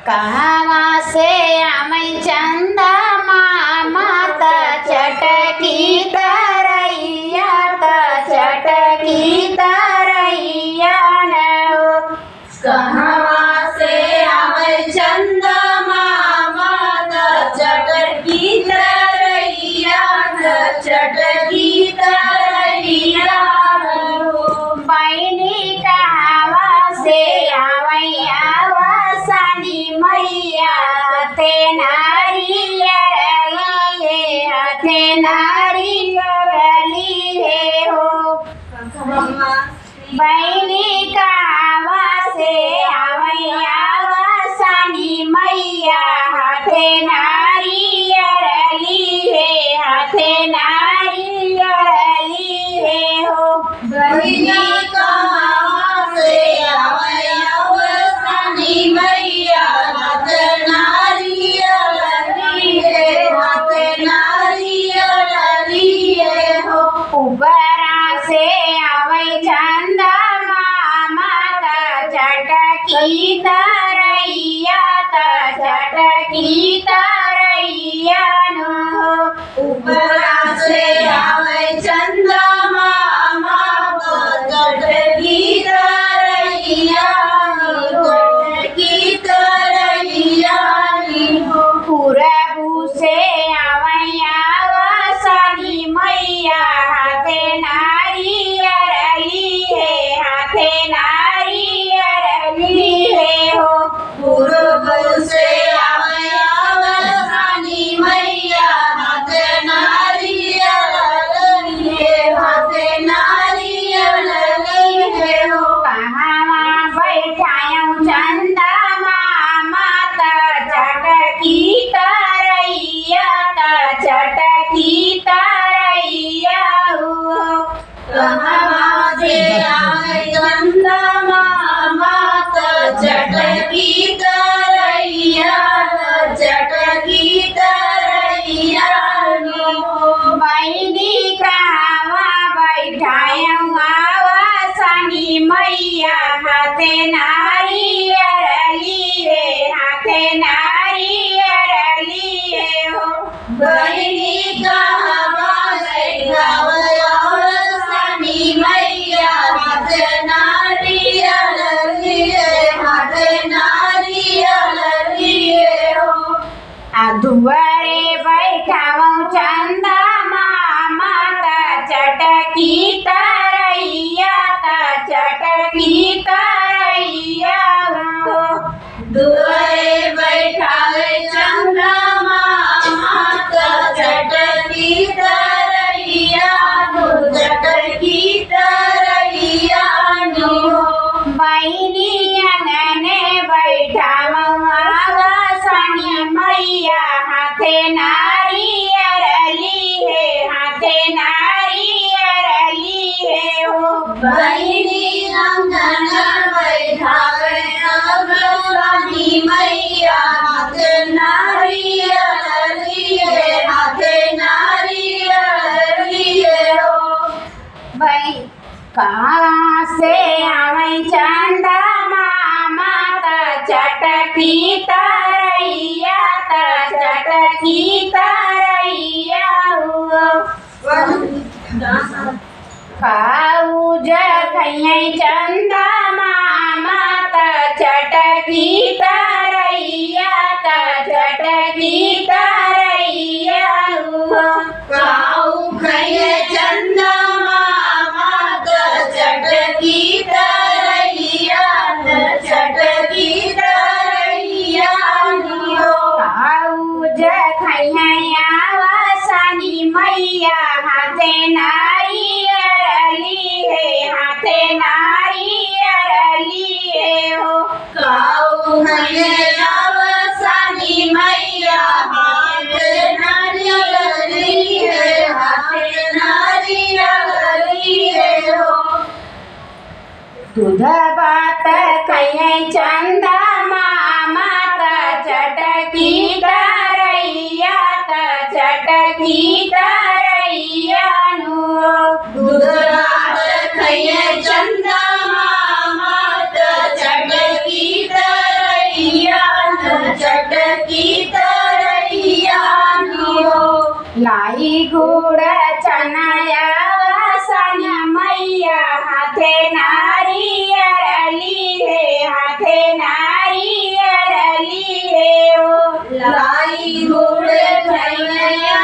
कहवा से आमई चंदा मामा त चटकी तरैया न हो। कहवा से आवे चंदा मामा त चटकी तरैया हो। बहनी कहवा से आवैया वसानी मैया ते नारियर लिए हो। बहनी कहवा से आवैया वसानी मैया हाथे नारियर लिए हो। बहिनी कहवा से आवे वसानी मैया हाथ नारियल लिए हो। ऊपरा से आवै चंदा मामा त चटकी तरैया न हो। ऊपरा से आवे चंदा मामा त चटकी तरैया हो। पूरबू से आवैया वसानी मैया हाथे नारियर लिए हो। पूरब से आवे वसानी मैया हाथ नारियल लिए हो। कहवा बैठायूं चंदा मामा त चटकी तरैया हो। कहवा से आवे चंदा मामा त चटकी तरैया हो। बहनी कहवा बैठायूं वसानी मैया हाथे नारियर लिए हो। बहिनी कहवा बैठावे वसानी मैया हाथ नारियल लिए हो। दुआरे बैठाऊं चंदा मामा त चटकी तरैया हो। दुआरे बैठावे चंदा मामा त चटकी तरैया हो। बहनी अंगने बैठाऊं वसानी मैया हाथे नारियर लिए हो। बहिनी अंगन बैठावे वसानी मैया हाथ नारियल लिए हो। कहाँ से आवै चंदा मामा त चटकी तरैया हो। खाऊ जखैयै चंदा मामा त चटकी तरैया हो। काऊ खैये चंदा मामा त चटकी तरैया हो। खाऊ जखैयै वसानी मैया हाथे नारियर लिए हो। काऊ खैये वसानी मैया हाथ नारियल लिए हो। दूध बात खैयै चंदा मामा त चटकी तरैया न हो। दूध भात खैये चंदा मामा त चटकी तरैया चटकी तरैया हो। लाई गुड़ चनाया सन मैया हाथे नारियर लिए हाथे नारियर लिए ओ लाई गुड़ चनाया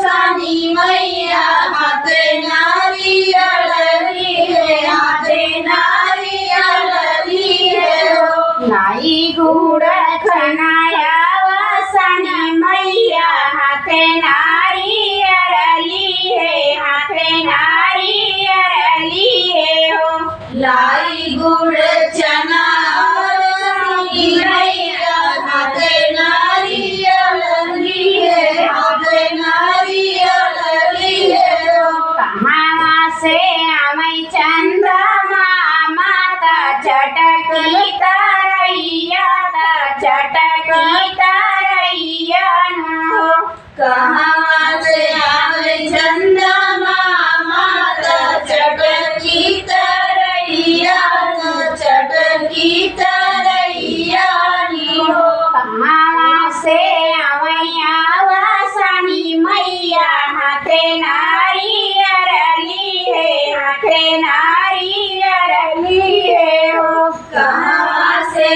सानी मैया हाथे नारियल लिए हाथे नारियल लिए हो। लाई गुड़ चनाया सन मैया हाथे नारियर लिए हाथे नारियर लिए हो लाई गुड़ चना सानी मैया हाथे नारियल लिए हाथे नारियल लिए हो। कहाँ से आमै चंदा माता चटकी तरैया हो कहाँ से आवे चंदा माता चटकी तरैया चटकी तरैया हो। कहाँ से आवैया सानी मैया हाथे नारियर लिए हाथे नारियर लिए हो कहाँ से